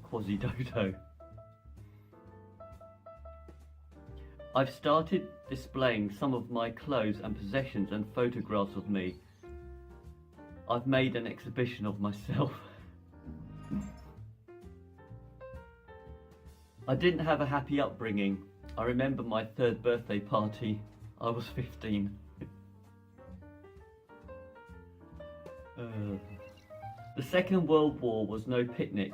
Quasimodo. I've started displaying some of my clothes and possessions and photographs of me. I've made an exhibition of myself. I didn't have a happy upbringing. I remember my third birthday party. I was 15. The Second World War was no picnic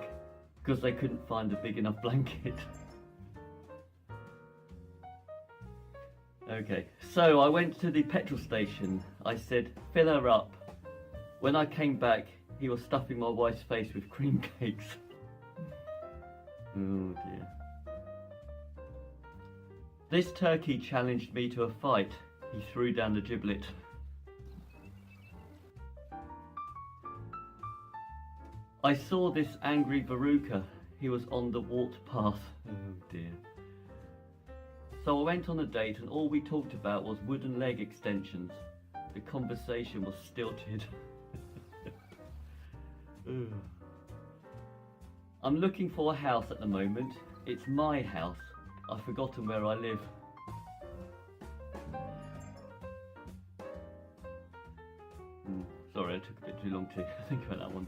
because they couldn't find a big enough blanket. Okay, so I went to the petrol station. I said, fill her up. When I came back, he was stuffing my wife's face with cream cakes. Oh dear. This turkey challenged me to a fight. He threw down the giblet. I saw this angry Veruca. He was on the walked path. Oh dear. So I went on a date and all we talked about was wooden leg extensions. The conversation was stilted. I'm looking for a house at the moment. It's my house. I've forgotten where I live. Sorry, I took a bit too long to think about that one.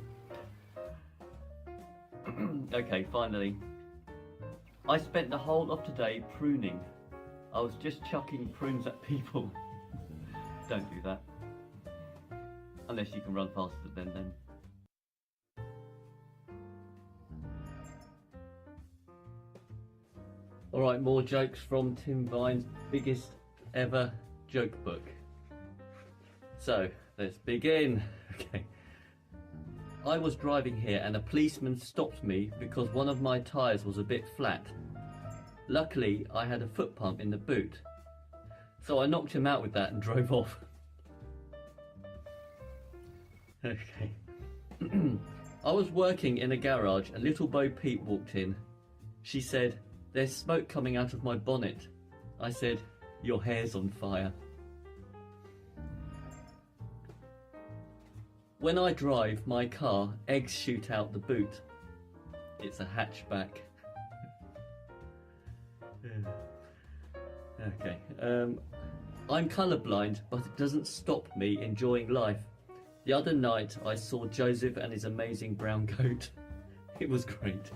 Okay, finally. I spent the whole of today pruning. I was just chucking prunes at people. Don't do that. Unless you can run faster than them. Alright, more jokes from Tim Vine's biggest ever joke book. So, let's begin. Okay. I was driving here and a policeman stopped me because one of my tyres was a bit flat. Luckily, I had a foot pump in the boot. So I knocked him out with that and drove off. Okay. I was working in a garage and little Bo Peep walked in. She said, "There's smoke coming out of my bonnet." I said, "Your hair's on fire." When I drive my car, eggs shoot out the boot. It's a hatchback. Okay. I'm colourblind, but it doesn't stop me enjoying life. The other night I saw Joseph and his amazing brown coat. It was great.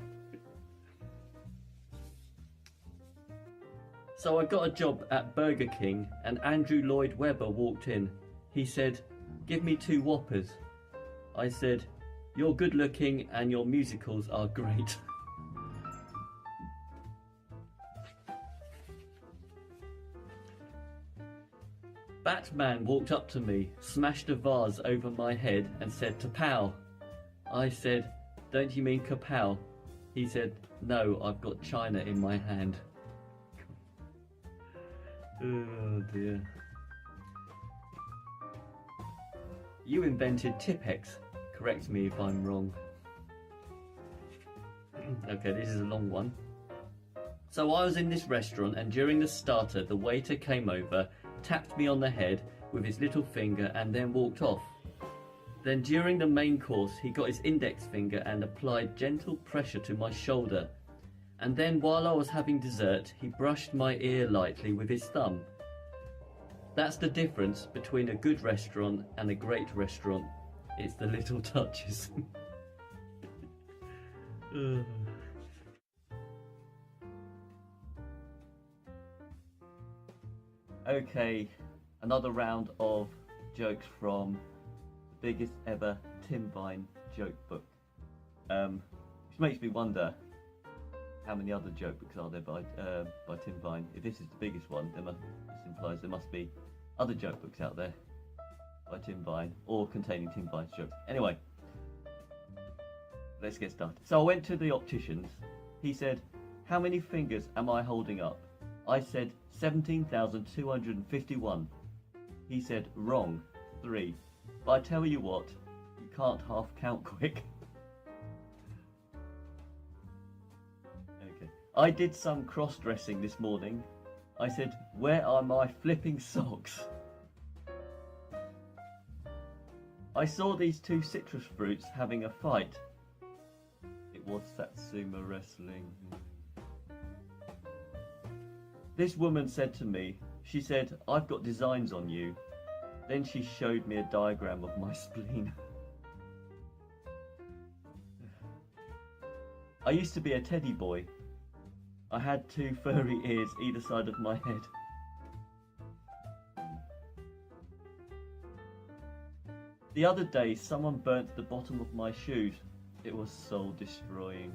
So I got a job at Burger King and Andrew Lloyd Webber walked in. He said, "Give me 2 Whoppers." I said, "You're good looking and your musicals are great." Batman walked up to me, smashed a vase over my head and said, "Kapow." I said, "Don't you mean kapow?" He said, "No, I've got China in my hand." Oh dear. You invented Tipp-Ex. Correct me if I'm wrong. Okay, this is a long one. So I was in this restaurant and during the starter the waiter came over, tapped me on the head with his little finger and then walked off. Then during the main course he got his index finger and applied gentle pressure to my shoulder. And then while I was having dessert he brushed my ear lightly with his thumb. That's the difference between a good restaurant and a great restaurant. It's the little touches. Okay, another round of jokes from the biggest ever Tim Vine joke book. Which makes me wonder how many other joke books are there by Tim Vine. If this is the biggest one, this implies there must be other joke books out there by Tim Vine or containing Tim Vine's jokes. Anyway, let's get started. So I went to the optician's. He said, "How many fingers am I holding up?" I said, 17,251. He said, "Wrong, 3. But I tell you what, you can't half count quick." Okay. I did some cross-dressing this morning. I said, "Where are my flipping socks?" I saw these 2 citrus fruits having a fight. It was Satsuma Wrestling. This woman said to me, she said, "I've got designs on you." Then she showed me a diagram of my spleen. I used to be a teddy boy. I had 2 furry ears either side of my head. The other day, someone burnt the bottom of my shoes. It was soul destroying.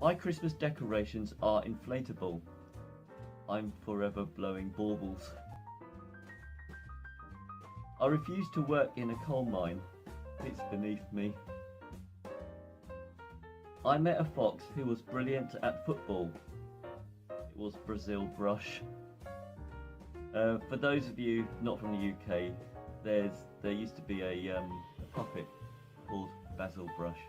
My Christmas decorations are inflatable. I'm forever blowing baubles. I refuse to work in a coal mine. It's beneath me. I met a fox who was brilliant at football. It was Brazil Brush. For those of you not from the UK, there used to be a puppet called Basil Brush.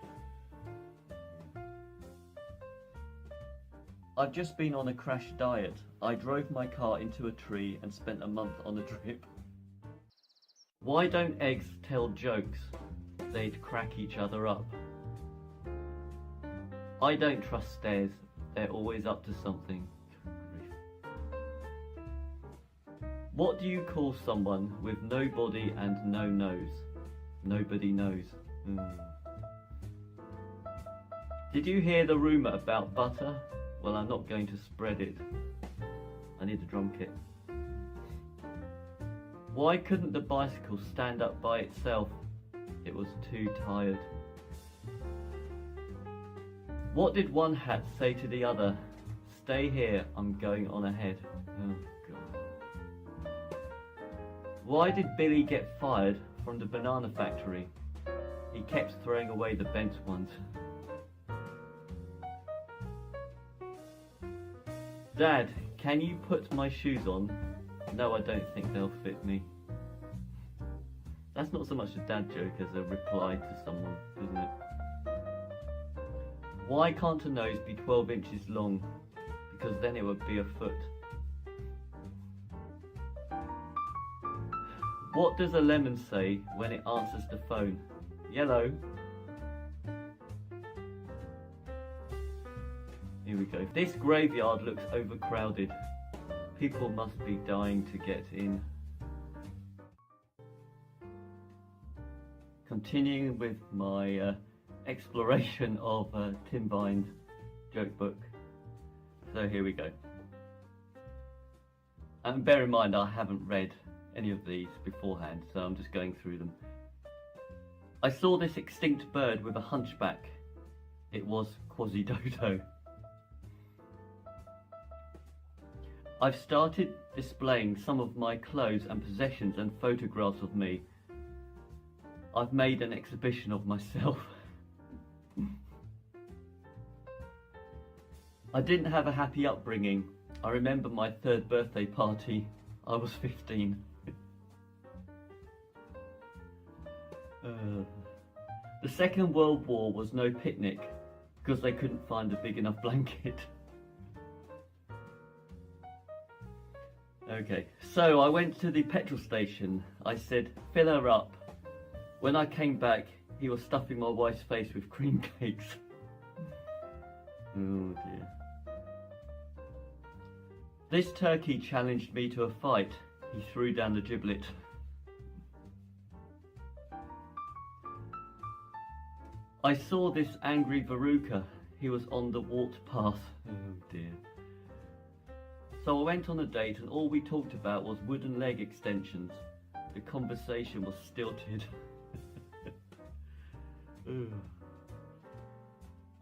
I've just been on a crash diet. I drove my car into a tree and spent a month on a drip. Why don't eggs tell jokes? They'd crack each other up. I don't trust stairs. They're always up to something. What do you call someone with no body and no nose? Nobody knows. Did you hear the rumour about butter? Well, I'm not going to spread it. I need a drum kit. Why couldn't the bicycle stand up by itself? It was too tired. What did one hat say to the other? Stay here, I'm going on ahead. Oh God. Why did Billy get fired from the banana factory? He kept throwing away the bent ones. Dad, can you put my shoes on? No, I don't think they'll fit me. That's not so much a dad joke as a reply to someone, isn't it? Why can't a nose be 12 inches long? Because then it would be a foot. What does a lemon say when it answers the phone? Yellow. Here we go. This graveyard looks overcrowded. People must be dying to get in. Continuing with my exploration of Tim Vine's joke book. So here we go. And bear in mind I haven't read any of these beforehand, so I'm just going through them. I saw this extinct bird with a hunchback. It was Quasimodo. I've started displaying some of my clothes and possessions and photographs of me. I've made an exhibition of myself. I didn't have a happy upbringing. I remember my 3rd birthday party. I was 15. The Second World War was no picnic because they couldn't find a big enough blanket. Okay, so I went to the petrol station. I said, fill her up. When I came back, he was stuffing my wife's face with cream cakes. Oh dear. This turkey challenged me to a fight. He threw down the giblet. I saw this angry Veruca. He was on the walked path. Oh dear. So I went on a date and all we talked about was wooden leg extensions. The conversation was stilted.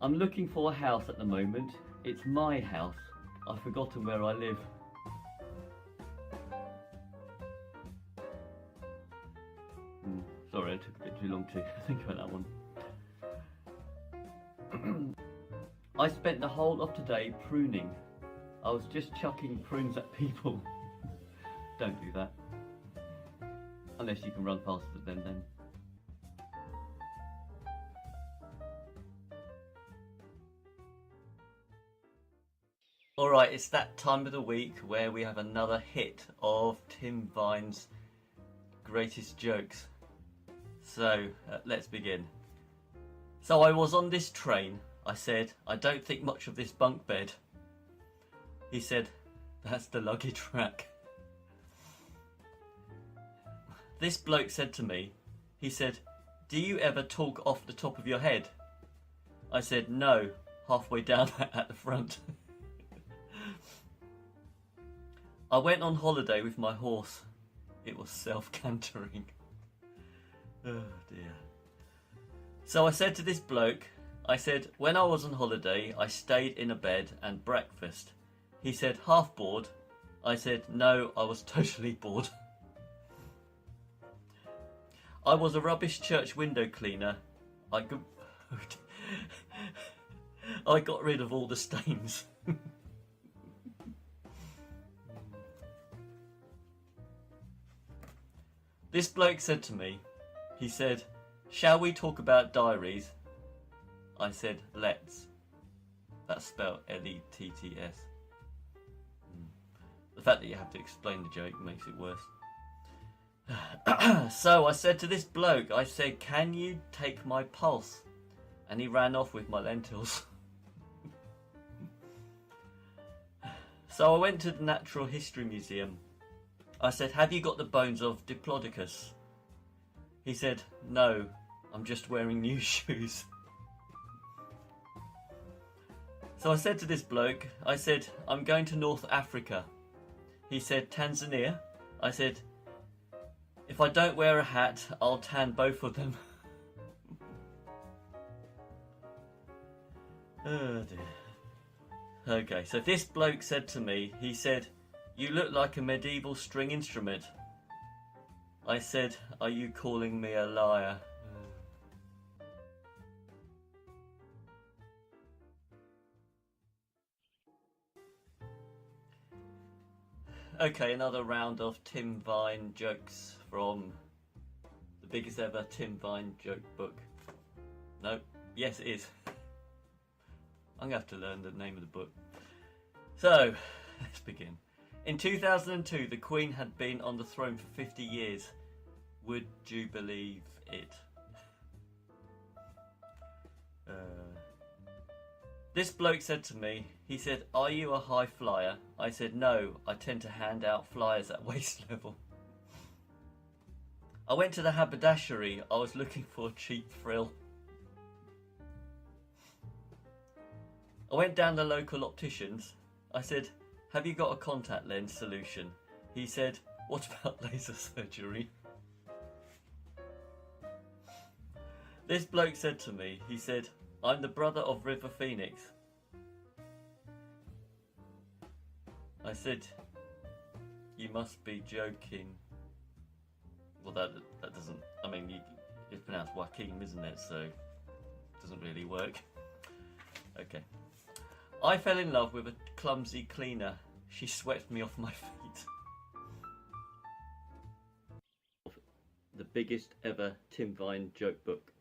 I'm looking for a house at the moment. It's my house. I've forgotten where I live. Sorry, I took a bit too long to think about that one. I spent the whole of today pruning. I was just chucking prunes at people. Don't do that. Unless you can run faster than them. Alright, it's that time of the week where we have another hit of Tim Vine's greatest jokes. So, let's begin. So I was on this train. I said, I don't think much of this bunk bed. He said, that's the luggage rack. This bloke said to me, he said, do you ever talk off the top of your head? I said, no, halfway down at the front. I went on holiday with my horse. It was self-cantering. Oh dear. So I said to this bloke, I said, when I was on holiday, I stayed in a bed and breakfast. He said, half bored. I said, no, I was totally bored. I was a rubbish church window cleaner. I got rid of all the stains. This bloke said to me, he said, shall we talk about diaries? I said, let's. That's spelled L-E-T-T-S. The fact that you have to explain the joke makes it worse. So I said to this bloke, I said, can you take my pulse? And he ran off with my lentils. So I went to the Natural History Museum. I said, have you got the bones of Diplodocus? He said, no, I'm just wearing new shoes. So I said to this bloke, I said, I'm going to North Africa. He said, Tanzania? I said, if I don't wear a hat, I'll tan both of them. Oh dear. Okay, so this bloke said to me, he said, you look like a medieval string instrument. I said, are you calling me a liar? Okay, another round of Tim Vine jokes from the biggest ever Tim Vine joke book. No, yes it is. I'm going to have to learn the name of the book. So, let's begin. In 2002, the Queen had been on the throne for 50 years. Would you believe it? This bloke said to me, he said, are you a high flyer? I said, no, I tend to hand out flyers at waist level. I went to the haberdashery. I was looking for a cheap frill. I went down the local opticians. I said, have you got a contact lens solution? He said, what about laser surgery? This bloke said to me, he said, I'm the brother of River Phoenix. I said, you must be joking. Well, that doesn't, I mean, it's pronounced Joaquin, isn't it? So, it doesn't really work. Okay. I fell in love with a clumsy cleaner. She swept me off my feet. The biggest ever Tim Vine joke book.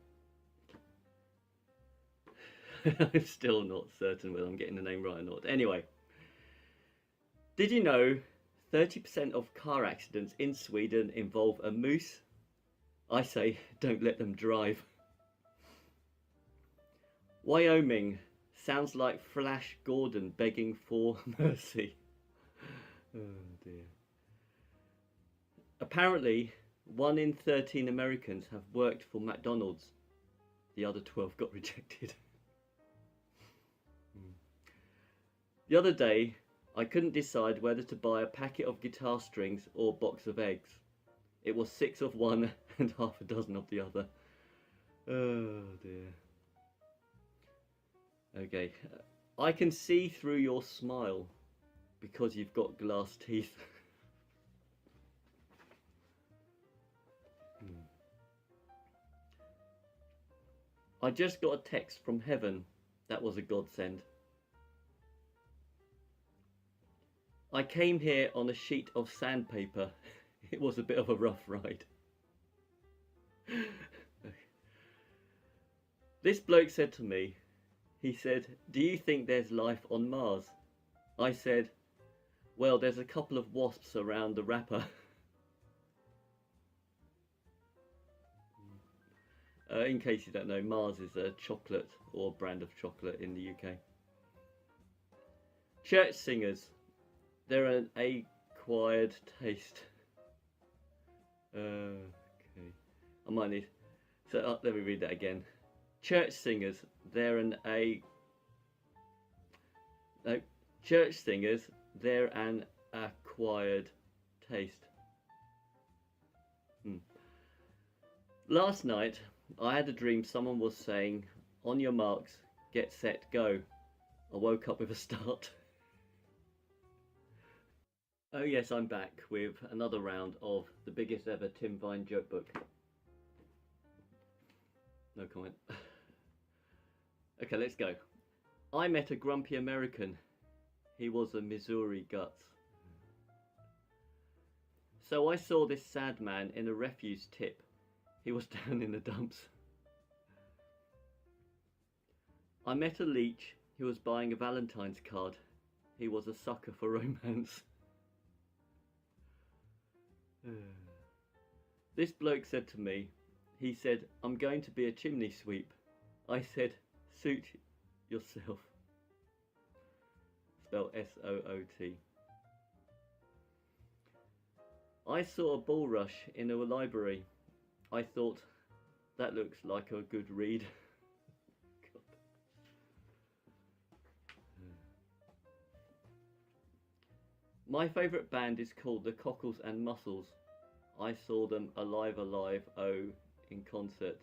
I'm still not certain whether I'm getting the name right or not. Anyway, did you know 30% of car accidents in Sweden involve a moose? I say, don't let them drive. Wyoming sounds like Flash Gordon begging for mercy. Oh dear. Apparently, 1 in 13 Americans have worked for McDonald's. The other 12 got rejected. The other day, I couldn't decide whether to buy a packet of guitar strings or a box of eggs. It was 6 of one and half a dozen of the other. Oh dear. Okay, I can see through your smile because you've got glass teeth. I just got a text from heaven. That was a godsend. I came here on a sheet of sandpaper. It was a bit of a rough ride. This bloke said to me, he said, do you think there's life on Mars? I said, well, there's a couple of wasps around the wrapper. In case you don't know, Mars is a chocolate or brand of chocolate in the UK. Church singers, they're an acquired taste. Okay, I might need. So let me read that again. Church singers, they're an church singers, they're an acquired taste. Last night, I had a dream someone was saying, "On your marks, get set, go." I woke up with a start. Oh yes, I'm back with another round of the biggest ever Tim Vine joke book. No comment. Okay, let's go. I met a grumpy American. He was a Missouri Guts. So I saw this sad man in a refuse tip. He was down in the dumps. I met a leech who was buying a Valentine's card. He was a sucker for romance. This bloke said to me, he said, "I'm going to be a chimney sweep." I said, "Suit yourself." Spelled S-O-O-T. I saw a bull rush in a library. I thought, that looks like a good read. My favourite band is called the Cockles and Mussels. I saw them alive, oh, in concert.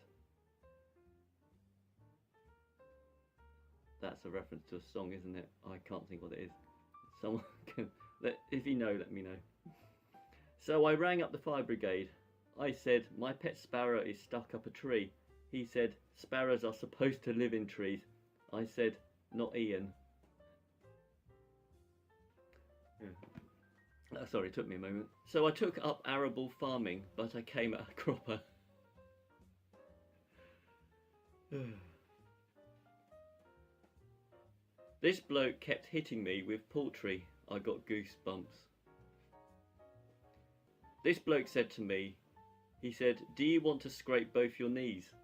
That's a reference to a song, isn't it? I can't think what it is. Someone can, if you know, let me know. So I rang up the fire brigade. I said, "My pet sparrow is stuck up a tree." He said, "Sparrows are supposed to live in trees." I said, "Not Ian." Sorry, it took me a moment. So I took up arable farming, but I came at a cropper. This bloke kept hitting me with poultry. I got goosebumps. This bloke said to me, he said, "Do you want to scrape both your knees?"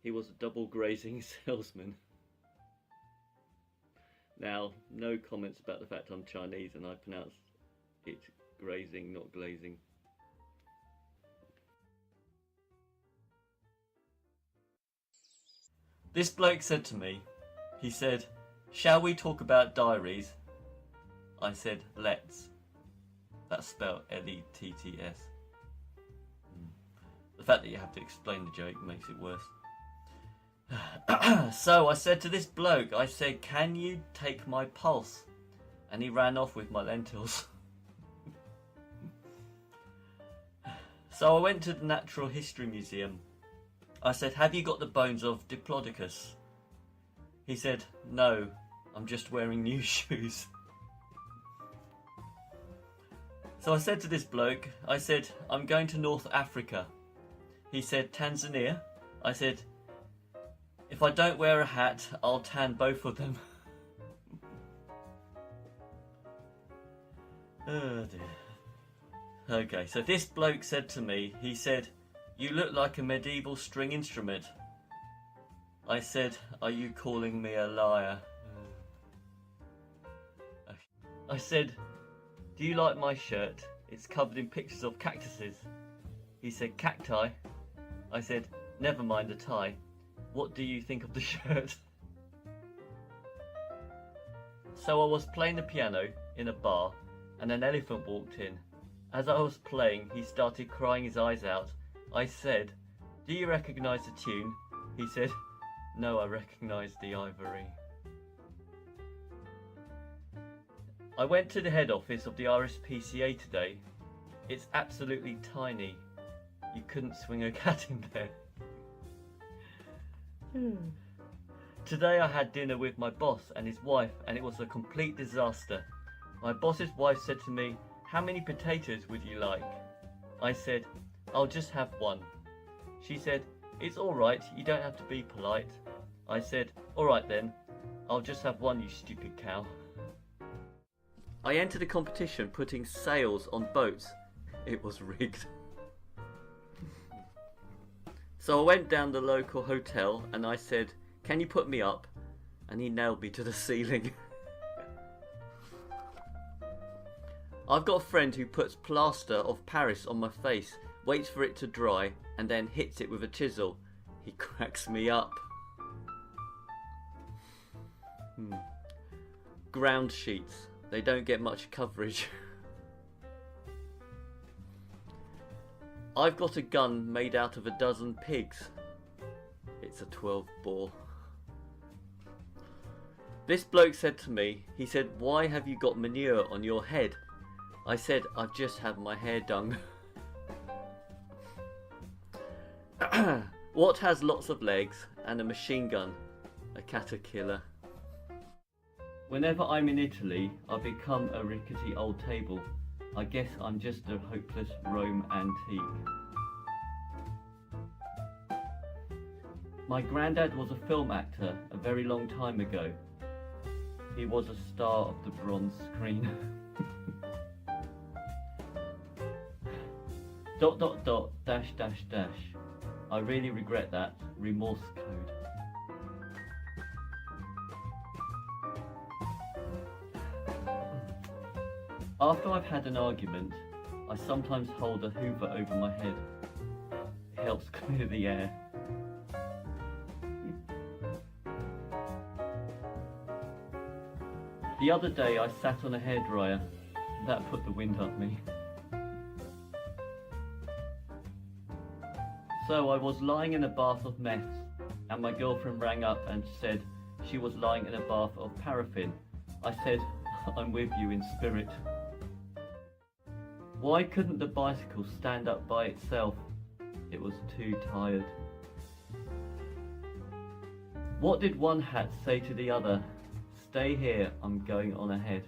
He was a double grazing salesman. Now, no comments about the fact I'm Chinese and I pronounce it grazing, not glazing. This bloke said to me, he said, "Shall we talk about diaries?" I said, "Let's." That's spelled L-E-T-T-S. The fact that you have to explain the joke makes it worse. So I said to this bloke, I said, "Can you take my pulse?" And he ran off with my lentils. So I went to the Natural History Museum. I said, "Have you got the bones of Diplodocus?" He said, "No, I'm just wearing new shoes." So I said to this bloke, I said, "I'm going to North Africa." He said, "Tanzania?" I said, "If I don't wear a hat, I'll tan both of them." Oh dear. Okay, so this bloke said to me, he said, "You look like a medieval string instrument." I said, "Are you calling me a liar?" I said, "Do you like my shirt? It's covered in pictures of cactuses." He said, "Cacti?" I said, "Never mind the tie. What do you think of the shirt?" So I was playing the piano in a bar and an elephant walked in. As I was playing, he started crying his eyes out. I said, "Do you recognise the tune?" He said, "No, I recognise the ivory." I went to the head office of the RSPCA today. It's absolutely tiny. You couldn't swing a cat in there. Today I had dinner with my boss and his wife and it was a complete disaster. My boss's wife said to me, "How many potatoes would you like?" I said, "I'll just have one." She said, "It's alright, you don't have to be polite." I said, "Alright then, I'll just have one, you stupid cow." I entered a competition putting sails on boats. It was rigged. So I went down the local hotel and I said, "Can you put me up?" And he nailed me to the ceiling. I've got a friend who puts plaster of Paris on my face, waits for it to dry, and then hits it with a chisel. He cracks me up. Ground sheets. They don't get much coverage. I've got a gun made out of a dozen pigs. It's a 12 bore. This bloke said to me, he said, "Why have you got manure on your head?" I said, "I've just had my hair done." What has lots of legs and a machine gun? A caterpillar. Whenever I'm in Italy, I become a rickety old table. I guess I'm just a hopeless Rome antique. My granddad was a film actor a very long time ago. He was a star of the bronze screen. ... dash dash dash. I really regret that. Remorse code. After I've had an argument, I sometimes hold a hoover over my head. It helps clear the air. The other day I sat on a hairdryer. That put the wind up me. So I was lying in a bath of meths, and my girlfriend rang up and said she was lying in a bath of paraffin. I said, "I'm with you in spirit." Why couldn't the bicycle stand up by itself? It was too tired. What did one hat say to the other? "Stay here, I'm going on ahead."